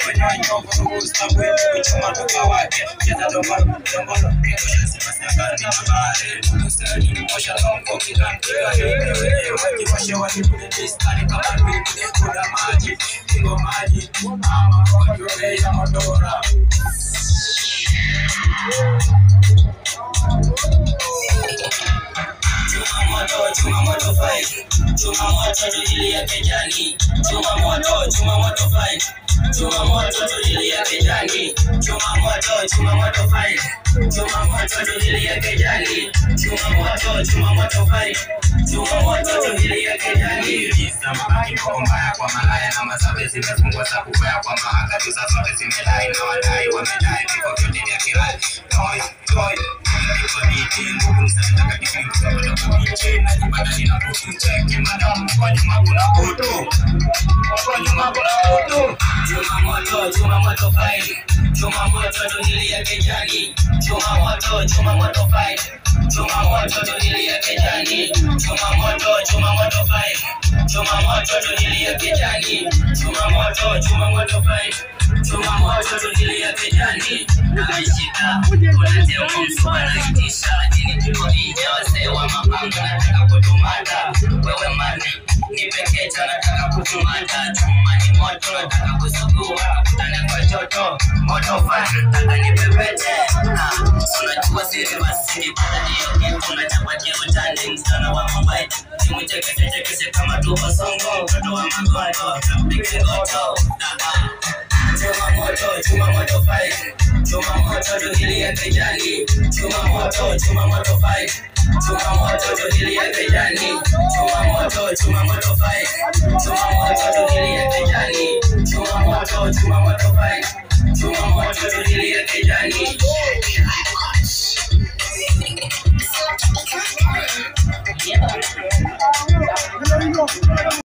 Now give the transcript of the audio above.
kwenye nyongo kusta wewe kuchoma toka wake cheza dombolo dombolo kesho sema sakati habari mstari mosha longo kilantia wewe wajiwashe walipule mistari kama mimi kuna maji kingo maji mama kwa yule ya modora Chuma moto fight chuma moto tulilia kejani chuma moto fight chuma moto tulilia kejani chuma moto fight chuma moto tulilia kejani chuma moto fight chuma moto tulilia kejani samaki mbaya kwa malaya na masabe zimefungwa sababu kwa mahaka tuzazote zimedai na wadai wamedai viko vyote vya kirai toy kwa niti nguvu sana katika na jipata nina kutu cheki madamu kwa nyuma kuna kutu chuma moto fight chuma moto tulilia kejani chuma moto fight chuma moto tulilia kejani chuma moto fight chuma moto tulilia kejani chuma moto fight chuma moto tulilia kejani naishika unatea mswana itisha jini tulilia wase wa mapanga nataka kutumata wewe mani nipekecha nataka kutumata chuma ni moto nataka kusugua kutana kwa joto moto fight nataka nipepete unajua siri basi nipata hiyo kitu nachapatia utani msana wa mobile nimuchekeshe kama tuko songo mtoto wa magondo tapike goto chuma moto fight chuma moto tulilia kejani chuma moto fight chuma moto tulilia kejani chuma moto fight chuma moto tulilia kejani chuma moto fight chuma moto tulilia kejani Yeah.